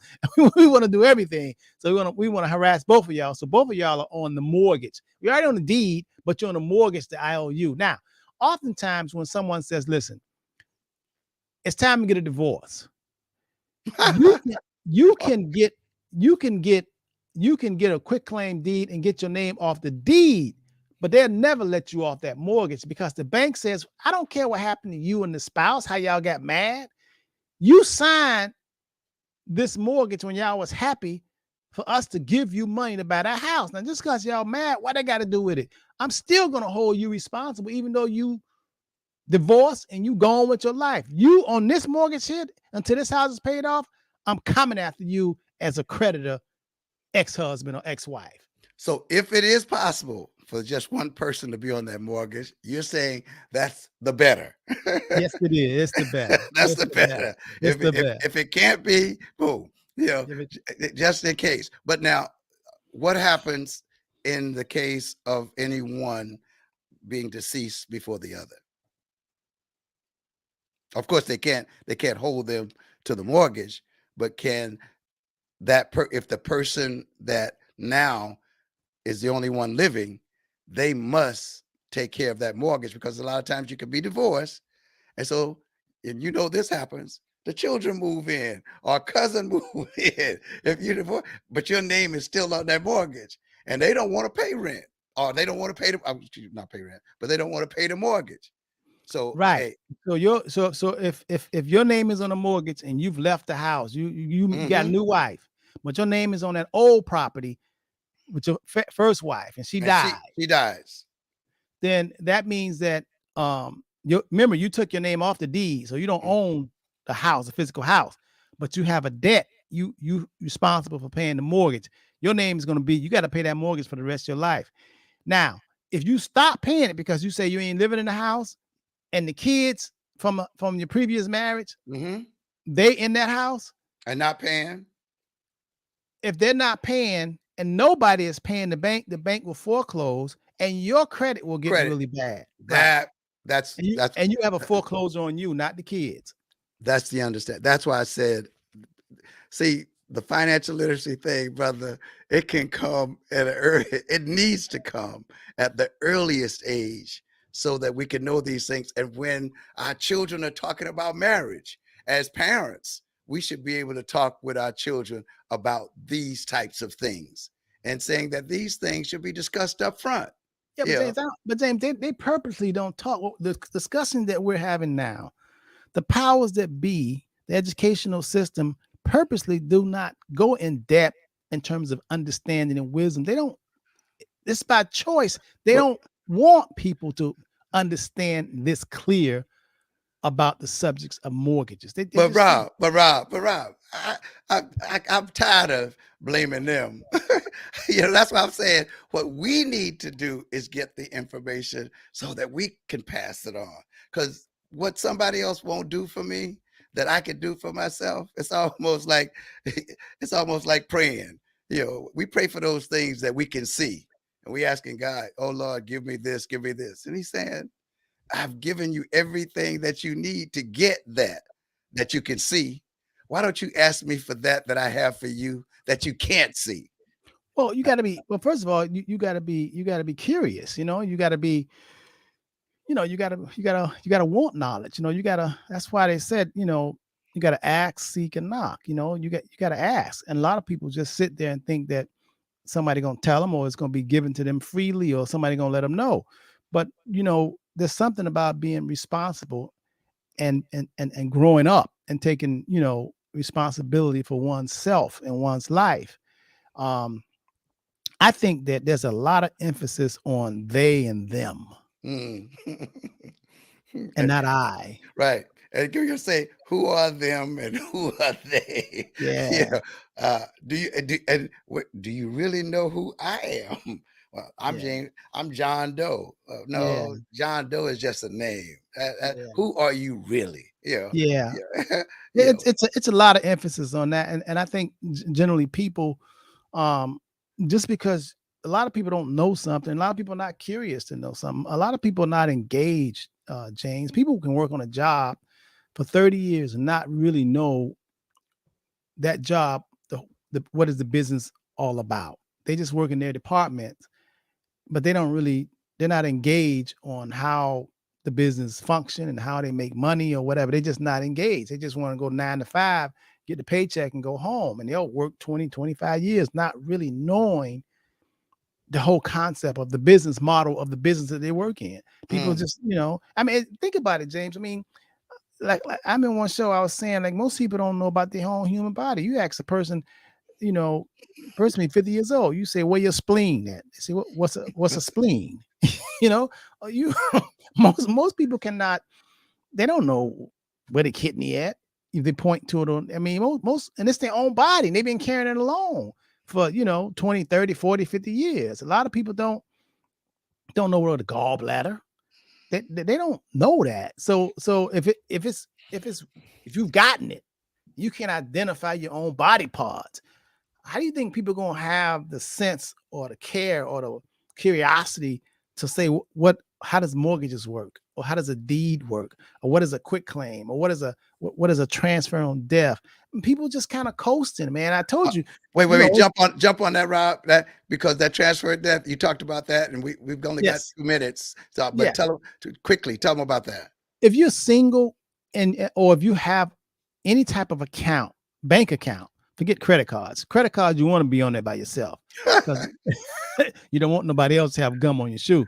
We want to do everything. So we want to harass both of y'all. So both of y'all are on the mortgage. You're already on the deed, but you're on the mortgage to IOU. Now, oftentimes when someone says, listen, it's time to get a divorce. You can get a quick claim deed and get your name off the deed, but they'll never let you off that mortgage because the bank says, I don't care what happened to you and the spouse, how y'all got mad. You signed this mortgage when y'all was happy for us to give you money to buy that house. Now, just because y'all mad, what they got to do with it? I'm still going to hold you responsible, even though you divorced and you gone with your life. You on this mortgage here until this house is paid off, I'm coming after you as a creditor, ex-husband or ex-wife. So if it is possible for just one person to be on that mortgage, you're saying that's the better. Yes, it is. It's the better. That's the better. If it can't be, boom, just in case. But now, what happens in the case of anyone being deceased before the other? Of course, they can't hold them to the mortgage, but can if the person that now is the only one living, they must take care of that mortgage because a lot of times you can be divorced. And so, and this happens, the children move in or cousin move in if you divorce, but your name is still on that mortgage and they don't want to pay rent or they don't want to pay not pay rent, but they don't want to pay the mortgage. So right. Hey. So if your name is on a mortgage and you've left the house, you got a new wife, but your name is on that old property with your first wife and she died. She dies. Then that means that remember you took your name off the deed, so you don't own the house, the physical house, but you have a debt. You responsible for paying the mortgage. Your name is going to be, you got to pay that mortgage for the rest of your life. Now, if you stop paying it because you say you ain't living in the house and the kids from your previous marriage, Mm-hmm. they in that house, And not paying. if they're not paying and nobody is paying the bank will foreclose and your credit will get Credit. really bad. Right. That's And you have a foreclosure on you, not the kids. that's the understand. That's why I said, see, the financial literacy thing, brother, it can come at an early, it needs to come at the earliest age so that we can know these things. And when our children are talking about marriage, as parents, we should be able to talk with our children about these types of things and saying that these things should be discussed up front. Yeah, but Yeah. James, they purposely don't talk. The discussion that we're having now, the powers that be, the educational system purposely do not go in depth in terms of understanding and wisdom. They don't, it's by choice. They But don't want people to understand this clear about the subjects of mortgages. They But just don't. Rob, I'm tired of blaming them. That's what I'm saying. What we need to do is get the information so that we can pass it on. Because what somebody else won't do for me, that I can do for myself, it's almost like praying. We pray for those things that we can see, and we asking God, "Oh Lord, give me this, and He's saying, I've given you everything that you need to get that you can see. Why don't you ask me for that I have for you that you can't see?" Well, you got to be. Well, first of all, you got to be. You got to be curious. You got to be. You gotta want knowledge. You gotta. That's why they said. You gotta ask, seek, and knock. You gotta ask. And a lot of people just sit there and think that somebody gonna tell them, or it's gonna be given to them freely, or somebody gonna let them know. But there's something about being responsible and growing up and taking responsibility for oneself and one's life. Um, I think that there's a lot of emphasis on they and them, Mm. and not I. Right. And you're gonna say, who are them and who are they? Yeah, Yeah. Do you really know who I am? Well, yeah, I'm John Doe. yeah, No, John Doe is just a name. yeah, Who are you really? yeah. Yeah. Yeah, Yeah. it's a lot of emphasis on that, and I think generally people, um, just because a lot of people don't know something, a lot of people are not curious to know something. A lot of people are not engaged. James, people can work on a job for 30 years and not really know that job. What is the business all about? They just work in their department, but they don't really. They're not engaged on how the business function and how they make money or whatever. They're just not engaged. They just want to go 9 to 5, get the paycheck and go home. And they'll work 20, 25 years, not really knowing the whole concept of the business model of the business that they work in. People Mm. just, I mean, think about it, James. I mean, like I'm in one show, I was saying, like, most people don't know about their own human body. You ask a person, you know, person be 50 years old, you say, where your spleen at? They say, what's a spleen? You most people cannot, they don't know where the kidney at. If they point to it on, I mean, most and it's their own body. And they've been carrying it along for 20, 30, 40, 50 years. A lot of people don't know where the gallbladder. They don't know that. So if you've gotten it, you can identify your own body parts. How do you think people are going to have the sense or the care or the curiosity to say how does mortgages work, or how does a deed work, or what is a quick claim, or what is a transfer on death? And people just kind of coasting, man. I Uh, told you, wait, jump on that, Rob. That because that transfer of death, you talked about that, and we've only got yes, 2 minutes. So, but yes. tell them quickly. Tell them about that. If you're single or if you have any type of account, bank account, forget credit cards. Credit cards, you want to be on there by yourself because you don't want nobody else to have gum on your shoe.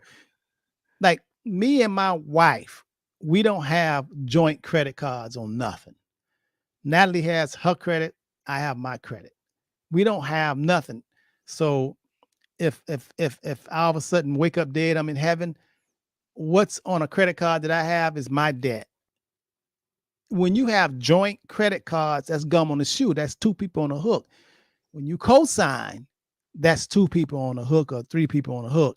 Like me and my wife, we don't have joint credit cards on nothing. Natalie has her credit, I have my credit. We don't have nothing. So if I all of a sudden wake up dead, I'm in heaven, what's on a credit card that I have is my debt. When you have joint credit cards, that's gum on the shoe. That's two people on the hook. When you co-sign, that's 2 people on a hook or 3 people on a hook.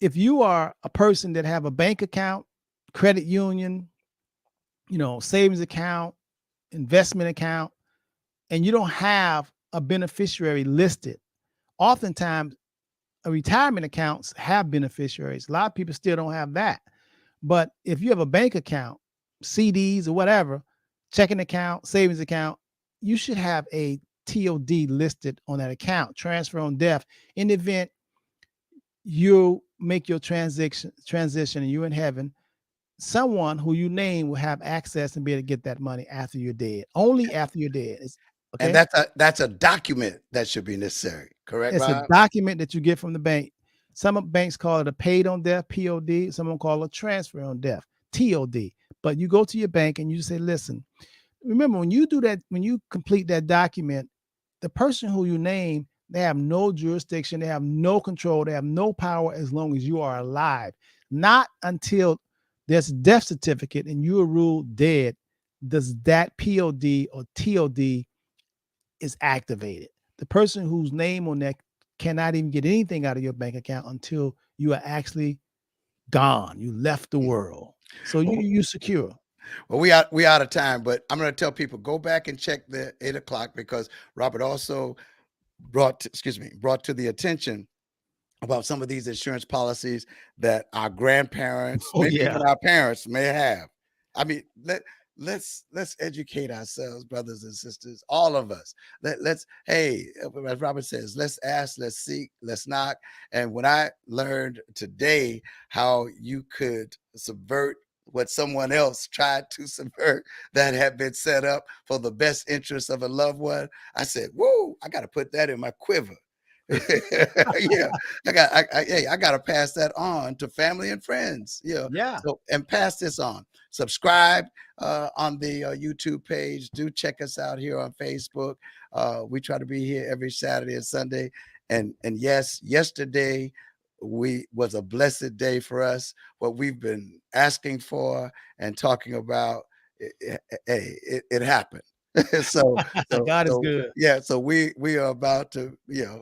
If you are a person that have a bank account, credit union, savings account, investment account, and you don't have a beneficiary listed, oftentimes retirement accounts have beneficiaries. A lot of people still don't have that. But if you have a bank account, CDs or whatever, checking account, savings account, you should have a TOD listed on that account, transfer on death. In the event you make your transition and you're in heaven, someone who you name will have access and be able to get that money after you're dead. Only after you're dead. And Okay. that's a document that should be necessary. Correct, It's a Rob? document that you get from the bank. Some banks call it a paid on death, POD. Some of them call it a transfer on death, TOD. But you go to your bank and you say, listen, remember when you do that, when you complete that document, the person who you name, they have no jurisdiction, they have no control, they have no power as long as you are alive. Not until there's a death certificate and you are ruled dead does that POD or TOD is activated. The person whose name on that cannot even get anything out of your bank account until you are actually gone. You left the world. So you secure. Well, we out of time, but I'm going to tell people go back and check the 8 o'clock because Robert also brought to the attention about some of these insurance policies that our grandparents, Oh maybe yeah. even our parents may have. I mean, let's educate ourselves, brothers and sisters, all of us. Hey, as Robert says, let's ask, let's seek, let's knock. And when I learned today how you could subvert what someone else tried to subvert that had been set up for the best interest of a loved one, I said, whoa, I got to put that in my quiver. Yeah, I got to pass that on to family and friends. Yeah. So and pass this on. Subscribe on the YouTube page. Do check us out here on Facebook. We try to be here every Saturday and Sunday. And yes, yesterday was a blessed day for us. What we've been asking for and talking about, it happened. so God is good. yeah, so we are about to,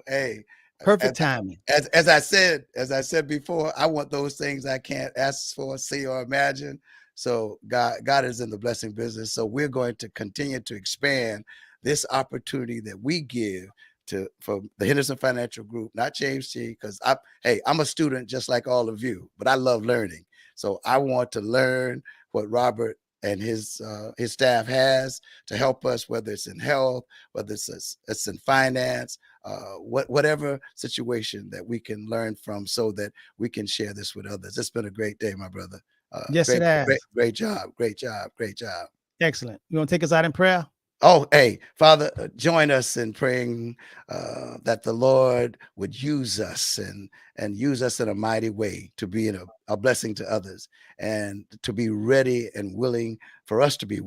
hey, Perfect timing. as I said before, I want those things I can't ask for, see, or imagine. So God is in the blessing business. So we're going to continue to expand this opportunity that we give for the Henderson Financial Group, not James T, because I'm a student just like all of you, but I love learning. So I want to learn what Robert and his staff has to help us, whether it's in health, whether it's in finance, whatever situation that we can learn from, so that we can share this with others. It's been a great day, my brother. Yes, it has. Great job. Excellent. You want to take us out in prayer? Oh, hey, Father, join us in praying that the Lord would use us and use us in a mighty way to be a blessing to others, and to be ready and willing for us to be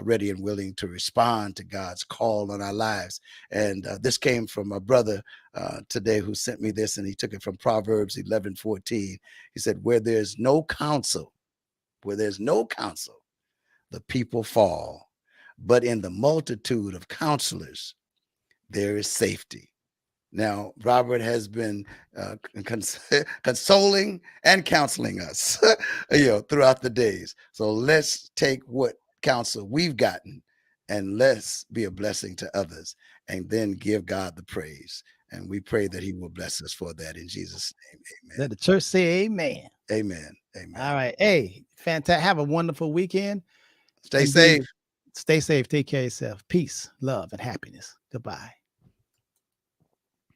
ready and willing to respond to God's call on our lives. And this came from a brother today who sent me this, and he took it from Proverbs 11:14. He said, where there's no counsel, the people fall. But in the multitude of counselors, there is safety. Now, Robert has been consoling and counseling us, throughout the days. So let's take what counsel we've gotten and let's be a blessing to others, and then give God the praise. And we pray that he will bless us for that in Jesus' name. Amen. Let the church say amen. Amen. All right. Hey, fantastic. Have a wonderful weekend. Stay safe. Stay safe. Take care of yourself. Peace, love, and happiness. Goodbye.